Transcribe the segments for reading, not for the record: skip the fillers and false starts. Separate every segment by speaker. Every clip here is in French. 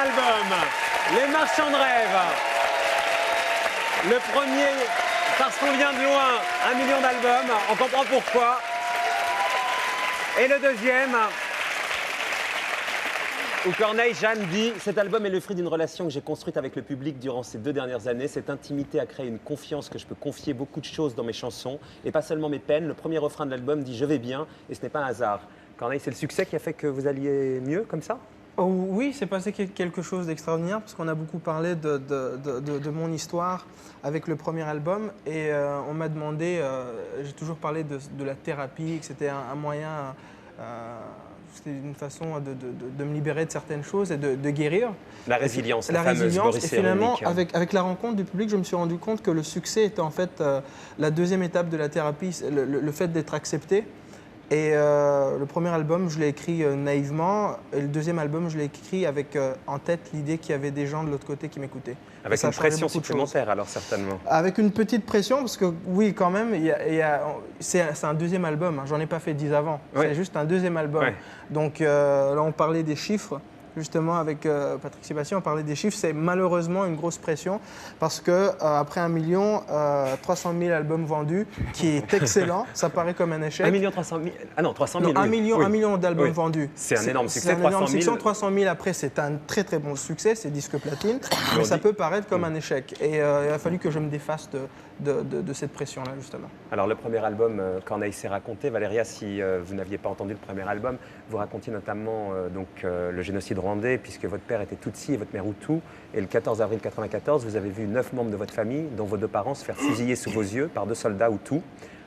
Speaker 1: album, Les Marchands de Rêve. Le premier, parce qu'on vient de loin, 1 million d'albums, on comprend pourquoi. Et le deuxième, où Corneille Jeanne dit « Cet album est le fruit d'une relation que j'ai construite avec le public durant ces 2 dernières années. Cette intimité a créé une confiance que je peux confier beaucoup de choses dans mes chansons, et pas seulement mes peines. Le premier refrain de l'album dit « Je vais bien » et ce n'est pas un hasard. » Corneille, c'est le succès qui a fait que vous alliez mieux comme ça?
Speaker 2: Oh, oui, c'est passé quelque chose d'extraordinaire parce qu'on a beaucoup parlé de mon histoire avec le premier album et on m'a demandé, j'ai toujours parlé de la thérapie, que c'était un moyen, c'était une façon de me libérer de certaines choses et de guérir.
Speaker 1: La résilience,
Speaker 2: la
Speaker 1: fameuse
Speaker 2: résilience.
Speaker 1: Boris
Speaker 2: Et finalement,
Speaker 1: Cyrulnik.
Speaker 2: avec la rencontre du public, je me suis rendu compte que le succès était en fait la deuxième étape de la thérapie, le fait d'être accepté. Et le premier album, je l'ai écrit naïvement. Et le deuxième album, je l'ai écrit avec en tête l'idée qu'il y avait des gens de l'autre côté qui m'écoutaient.
Speaker 1: Avec une pression supplémentaire, alors certainement.
Speaker 2: Avec une petite pression, parce que oui, quand même, c'est un deuxième album. Hein. J'en ai pas fait 10 avant.
Speaker 1: Oui.
Speaker 2: C'est juste un deuxième album.
Speaker 1: Oui.
Speaker 2: Donc là, on parlait des chiffres. Justement, avec Patrick Sébastien, on parlait des chiffres. C'est malheureusement une grosse pression parce que après 1 million, 300 000 albums vendus, qui est excellent. Ça paraît comme un échec.
Speaker 1: 1 300 000. Ah non, 300 000.
Speaker 2: Non, 1
Speaker 1: oui.
Speaker 2: million,
Speaker 1: Oui.
Speaker 2: 1 million d'albums vendus.
Speaker 1: C'est un énorme succès.
Speaker 2: C'est un énorme
Speaker 1: 300 000.
Speaker 2: succès. 300 000 après, c'est un très très bon succès, c'est disque platine. Mais ça peut paraître comme un échec. Et il a fallu que je me défasse de cette pression-là, justement.
Speaker 1: Alors le premier album, Corneille s'est raconté. Valéria, si vous n'aviez pas entendu le premier album, vous racontiez notamment le génocide rwandais, puisque votre père était Tutsi et votre mère Hutu. Et le 14 avril 1994, vous avez vu 9 membres de votre famille, dont vos 2 parents, se faire fusiller sous vos yeux par 2 soldats Hutus.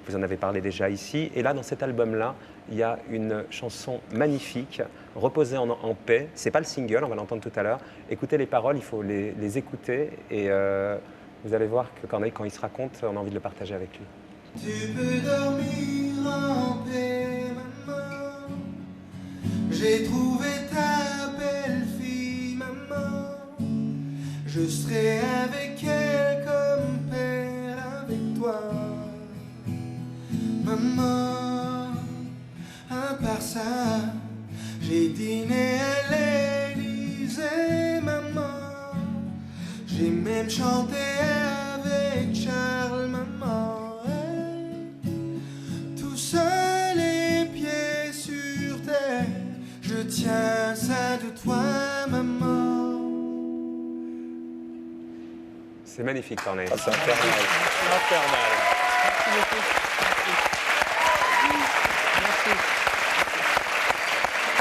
Speaker 1: Vous en avez parlé déjà ici. Et là, dans cet album-là, il y a une chanson magnifique, Reposer en paix. C'est pas le single, on va l'entendre tout à l'heure. Écoutez les paroles, il faut les écouter. Et vous allez voir que Corneille, quand il se raconte, on a envie de le partager avec lui.
Speaker 3: Tu peux dormir en paix, maman. J'ai trouvé ta belle fille, maman. Je serai avec elle comme père avec toi, maman. À part ça, j'ai dîné à l'Élysée, maman. J'ai même chanté avec Charles, maman. Tout seul, les pieds sur terre, je tiens ça de toi, maman.
Speaker 1: C'est magnifique, Corneille.
Speaker 4: Ah, c'est infernal.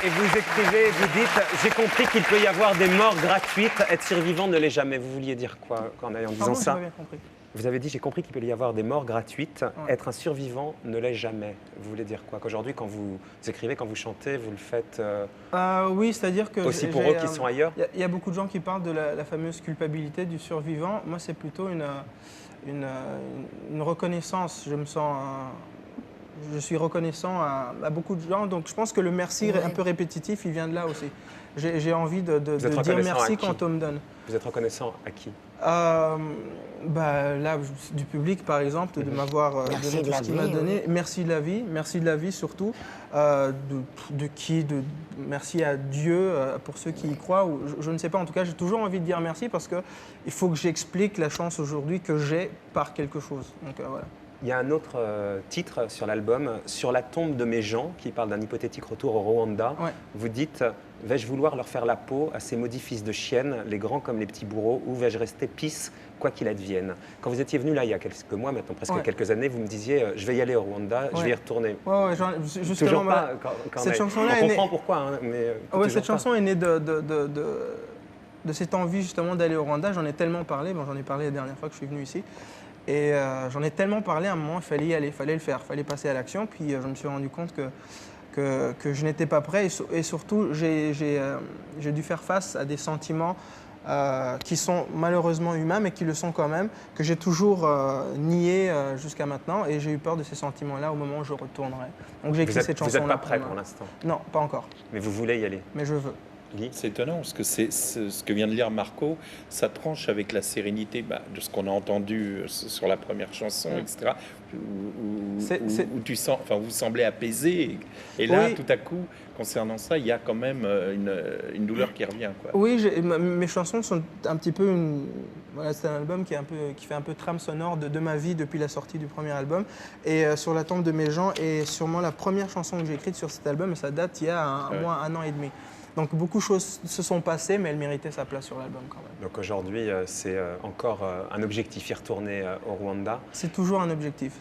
Speaker 1: Et vous écrivez, vous dites « J'ai compris qu'il peut y avoir des morts gratuites. Être survivant ne l'est jamais ». Vous vouliez dire quoi, Corneille, en disant
Speaker 2: Pardon, j'ai
Speaker 1: ça?
Speaker 2: pas bien compris.
Speaker 1: Vous avez dit « J'ai compris qu'il peut y avoir des morts gratuites.
Speaker 2: Ouais.
Speaker 1: Être un survivant ne l'est jamais ». Vous voulez dire quoi? Qu'aujourd'hui, quand vous écrivez, quand vous chantez, vous le faites
Speaker 2: Oui, c'est-à-dire que...
Speaker 1: aussi pour eux qui sont ailleurs?
Speaker 2: Il y a beaucoup de gens qui parlent de la fameuse culpabilité du survivant. Moi, c'est plutôt une reconnaissance. Je me sens... Je suis reconnaissant à beaucoup de gens, donc je pense que le merci un peu répétitif, il vient de là aussi. J'ai envie de dire merci quand on me donne.
Speaker 1: Vous êtes reconnaissant à qui?
Speaker 2: Là, du public, par exemple, de m'avoir donné tout ce qu'il m'a donné. Merci de la vie surtout. Merci à Dieu, pour ceux qui y croient. Ou, je ne sais pas, en tout cas, j'ai toujours envie de dire merci parce qu'il faut que j'explique la chance aujourd'hui que j'ai par quelque chose. Donc voilà.
Speaker 1: Il y a un autre titre sur l'album, « Sur la tombe de mes gens », qui parle d'un hypothétique retour au Rwanda. Ouais. Vous dites « Vais-je vouloir leur faire la peau à ces maudits fils de chiennes, les grands comme les petits bourreaux, ou vais-je rester pisse, quoi qu'il advienne ?» Quand vous étiez venu là, il y a quelques mois, maintenant presque quelques années, vous me disiez « Je vais y aller au Rwanda, je vais y retourner ».
Speaker 2: Justement,
Speaker 1: toujours pas,
Speaker 2: cette chanson-là
Speaker 1: on comprend pourquoi, hein, mais
Speaker 2: cette chanson est née de cette envie justement d'aller au Rwanda. J'en ai tellement parlé, j'en ai parlé la dernière fois que je suis venu ici. Et j'en ai tellement parlé, à un moment, il fallait y aller, il fallait le faire, il fallait passer à l'action. Puis je me suis rendu compte que je n'étais pas prêt. Et surtout, j'ai dû faire face à des sentiments qui sont malheureusement humains, mais qui le sont quand même, que j'ai toujours niés jusqu'à maintenant. Et j'ai eu peur de ces sentiments-là au moment où je retournerai. Donc j'ai écrit cette chanson-là.
Speaker 1: Vous n'êtes pas prêt pour l'instant?
Speaker 2: Non, pas encore.
Speaker 1: Mais vous voulez y aller?
Speaker 2: Mais je veux.
Speaker 1: Guy?
Speaker 4: C'est étonnant parce que ce que vient de lire Marco, ça tranche avec la sérénité de ce qu'on a entendu sur la première chanson, etc. Où tu sens, enfin, vous semblez apaisé. Et là,
Speaker 2: Oui.
Speaker 4: tout à coup, concernant ça, il y a quand même une douleur qui revient, quoi.
Speaker 2: Oui, mes chansons sont un petit peu voilà, c'est un album qui fait un peu trame sonore de ma vie depuis la sortie du premier album. Et Sur la tombe de mes gens est sûrement la première chanson que j'ai écrite sur cet album. Et ça date il y a un an et demi. Donc beaucoup de choses se sont passées, mais elle méritait sa place sur l'album quand même.
Speaker 1: Donc aujourd'hui, c'est encore un objectif, y retourner au Rwanda.
Speaker 2: C'est toujours un objectif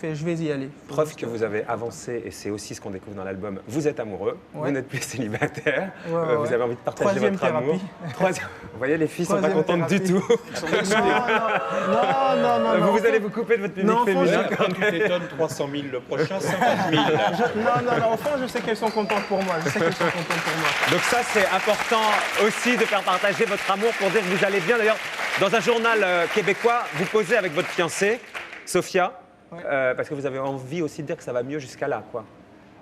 Speaker 2: et je vais y aller.
Speaker 1: Preuve que vous avez avancé, et c'est aussi ce qu'on découvre dans l'album, vous êtes amoureux,
Speaker 2: Ouais.
Speaker 1: vous n'êtes plus célibataire,
Speaker 2: Ouais,
Speaker 1: vous avez envie de partager
Speaker 2: Troisième
Speaker 1: votre amour.
Speaker 2: thérapie.
Speaker 1: Vous voyez, les filles ne sont pas
Speaker 2: Troisième
Speaker 1: contentes du
Speaker 2: thérapie.
Speaker 1: tout.
Speaker 2: Non.
Speaker 1: Vous allez vous couper de votre public
Speaker 2: Non,
Speaker 1: féminin.
Speaker 4: Là, quand tu t'étonnes, 300 000 le prochain, 50 000.
Speaker 2: Non, au fond, je sais qu'elles sont contentes pour moi.
Speaker 1: Donc ça, c'est important aussi de faire partager votre amour pour dire que vous allez bien. D'ailleurs, dans un journal québécois, vous posez avec votre fiancée, Sophia,
Speaker 2: Ouais.
Speaker 1: parce que vous avez envie aussi de dire que ça va mieux jusqu'à là, quoi.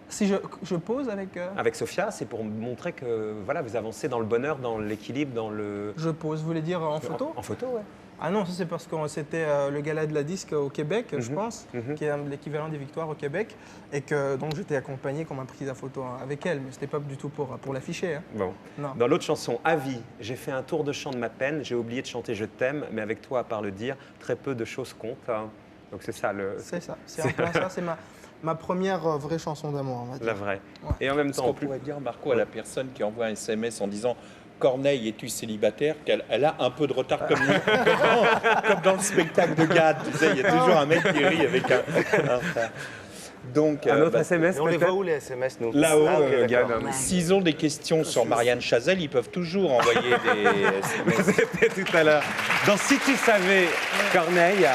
Speaker 2: Si je pose avec...
Speaker 1: Avec Sophia, c'est pour montrer que voilà, vous avancez dans le bonheur, dans l'équilibre, dans le...
Speaker 2: Je pose, vous voulez dire en photo?
Speaker 1: En photo, ouais.
Speaker 2: Ah non, ça c'est parce que c'était le gala de la disque au Québec, je pense, qui est l'équivalent des victoires au Québec, et que donc j'étais accompagné qu'on m'a pris la photo avec elle, mais c'était pas du tout pour l'afficher. Hein.
Speaker 1: Bon.
Speaker 2: Non.
Speaker 1: Dans l'autre chanson, Avis, j'ai fait un tour de chant de ma peine, j'ai oublié de chanter Je t'aime, mais avec toi, à part le dire, très peu de choses comptent. Hein. Donc c'est ça le...
Speaker 2: C'est ça, c'est en plein ça, c'est ma première vraie chanson d'amour, on va dire.
Speaker 1: La vraie.
Speaker 2: Ouais.
Speaker 1: Et en même
Speaker 4: Ce
Speaker 1: temps,
Speaker 4: qu'on
Speaker 1: en plus...
Speaker 4: pourrait dire, Marco, à la personne qui envoie un SMS en disant Corneille, es-tu célibataire, qu'elle a un peu de retard comme nous. Comme dans le spectacle de Gad, tu sais, il y a toujours un mec qui rit avec un retard. Donc,
Speaker 1: Un autre SMS,
Speaker 5: Mais on les
Speaker 1: peut-être
Speaker 5: voit où les SMS, nous?
Speaker 1: Là-haut,
Speaker 5: Ah, ok,
Speaker 1: Gad.
Speaker 5: d'accord.
Speaker 4: s'ils ont des questions sur Marianne Chazelle, ils peuvent toujours envoyer des SMS.
Speaker 1: C'était tout à l'heure. Dans Si tu savais, Corneille,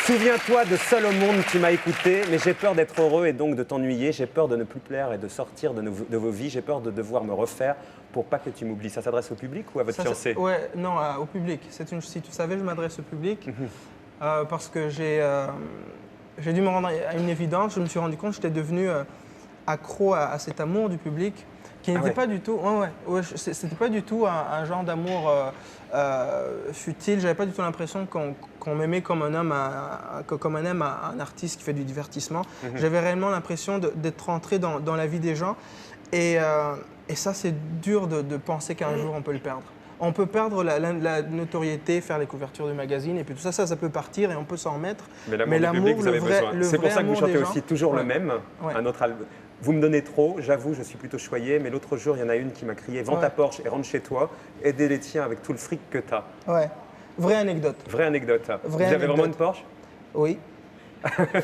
Speaker 1: souviens-toi de Seul au monde, tu m'as écouté, mais j'ai peur d'être heureux et donc de t'ennuyer. J'ai peur de ne plus plaire et de sortir de vos vies. J'ai peur de devoir me refaire pour pas que tu m'oublies. Ça s'adresse au public ou à votre
Speaker 2: Ça,
Speaker 1: fiancé?
Speaker 2: Ouais, non, au public. Si tu savais, je m'adresse au public parce que j'ai dû me rendre à une évidence. Je me suis rendu compte que j'étais devenu accro à cet amour du public qui n'était
Speaker 1: ouais.
Speaker 2: pas du tout. C'était pas du tout un genre d'amour futile. J'avais pas du tout l'impression qu'on m'aimait comme un homme, comme on aime un artiste qui fait du divertissement. J'avais réellement l'impression d'être rentré dans la vie des gens. Et ça, c'est dur de penser qu'un jour on peut le perdre. On peut perdre la notoriété, faire les couvertures de magazines, et puis tout ça, ça peut partir et on peut s'en remettre.
Speaker 1: Mais l'amour du public, vous avez besoin. C'est pour ça que vous chantez aussi toujours le
Speaker 2: Ouais.
Speaker 1: même,
Speaker 2: Ouais.
Speaker 1: un autre album. Vous me donnez trop, j'avoue, je suis plutôt choyé, mais l'autre jour, il y en a une qui m'a crié « Vends ta
Speaker 2: Ouais.
Speaker 1: Porsche et rentre chez toi, aidez les tiens avec tout le fric que t'as.
Speaker 2: Ouais. Vraie anecdote. »
Speaker 1: Vraie anecdote. Vous avez
Speaker 2: anecdote.
Speaker 1: vraiment une Porsche?
Speaker 2: Oui.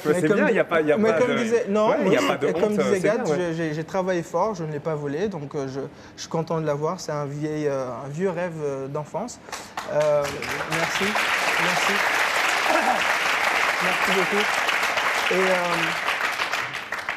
Speaker 1: C'est bien, il n'y a pas,
Speaker 2: mais
Speaker 1: pas
Speaker 2: comme
Speaker 1: de...
Speaker 2: disait, non,
Speaker 1: Ouais, il y a pas de
Speaker 2: comme
Speaker 1: honte,
Speaker 2: disait
Speaker 1: c'est
Speaker 2: Gad,
Speaker 1: bien, ouais.
Speaker 2: j'ai travaillé fort, je ne l'ai pas volé, donc je suis content de l'avoir. C'est un vieux rêve d'enfance. Merci. Merci beaucoup.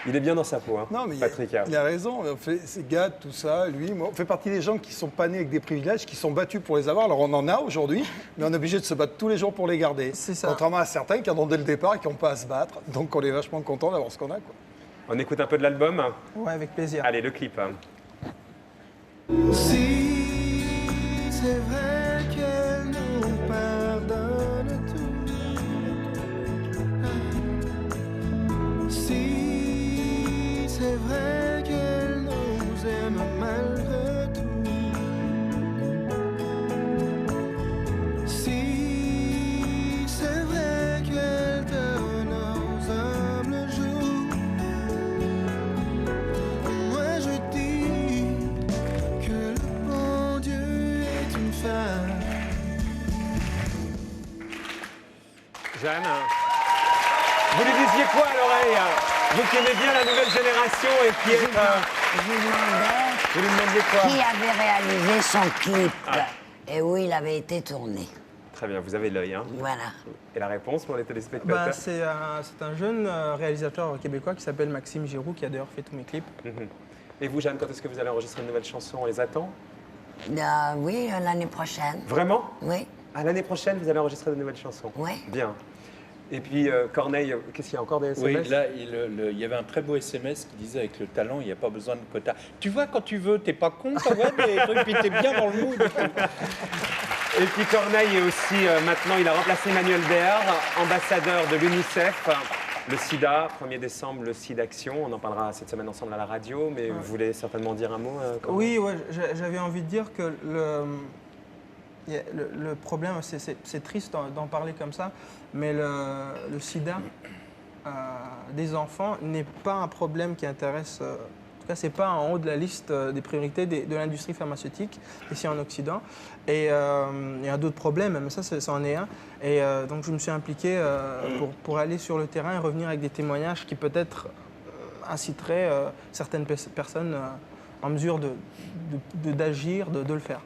Speaker 1: Il est bien dans sa peau, hein,
Speaker 6: Non, mais
Speaker 1: Patrick.
Speaker 6: il a raison. C'est Gad, tout ça, lui. Moi, on fait partie des gens qui sont pas nés avec des privilèges, qui sont battus pour les avoir. Alors, on en a aujourd'hui, mais on est obligé de se battre tous les jours pour les garder.
Speaker 2: C'est ça.
Speaker 6: Contrairement à certains qui en ont dès le départ et qui n'ont pas à se battre. Donc, on est vachement content d'avoir ce qu'on a, quoi.
Speaker 1: On écoute un peu de l'album?
Speaker 2: Ouais, avec plaisir.
Speaker 1: Allez, le clip.
Speaker 3: Si c'est vrai qu'elle nous pardonne tout, si c'est vrai qu'elle nous aime malgré tout, si c'est vrai qu'elle donne aux humbles jours, moi je dis que le bon Dieu est une femme.
Speaker 1: Jeanne, vous lui disiez quoi à l'oreille? Vous qui aimez bien la nouvelle génération et qui est...
Speaker 7: Je lui demandais
Speaker 1: Vous lui demandiez quoi?
Speaker 7: qui avait réalisé son clip
Speaker 1: Ah.
Speaker 7: et où il avait été tourné.
Speaker 1: Très bien, vous avez l'œil. Hein.
Speaker 7: Voilà.
Speaker 1: Et la réponse pour les téléspectateurs?
Speaker 2: Bah, c'est un jeune réalisateur québécois qui s'appelle Maxime Giroux, qui a d'ailleurs fait tous mes clips.
Speaker 1: Et vous, Jeanne, quand est-ce que vous allez enregistrer une nouvelle chanson? On les attend?
Speaker 7: Oui, l'année prochaine.
Speaker 1: Vraiment?
Speaker 7: Oui.
Speaker 1: À l'année prochaine, vous allez enregistrer de nouvelles chansons?
Speaker 7: Oui.
Speaker 1: Bien. Et puis Corneille, qu'est-ce qu'il y a encore des
Speaker 4: Oui,
Speaker 1: SMS?
Speaker 4: là, il y avait un très beau SMS qui disait avec le talent, il n'y a pas besoin de quota. Tu vois, quand tu veux, t'es pas con, ça va, des trucs, puis t'es bien dans le mood.
Speaker 1: Et puis Corneille est aussi, maintenant, il a remplacé Emmanuel Béard, ambassadeur de l'UNICEF. Le SIDA, 1er décembre, le SIDA Action. On en parlera cette semaine ensemble à la radio, mais vous voulez certainement dire un mot Corneille?
Speaker 2: Oui, ouais, j'avais envie de dire que le problème, c'est triste d'en parler comme ça, mais le sida des enfants n'est pas un problème qui intéresse, en tout cas, c'est pas en haut de la liste des priorités de l'industrie pharmaceutique ici en Occident. Et il y a d'autres problèmes, mais ça en est un. Et donc je me suis impliqué pour aller sur le terrain et revenir avec des témoignages qui peut-être inciteraient certaines personnes en mesure d'agir, de le faire.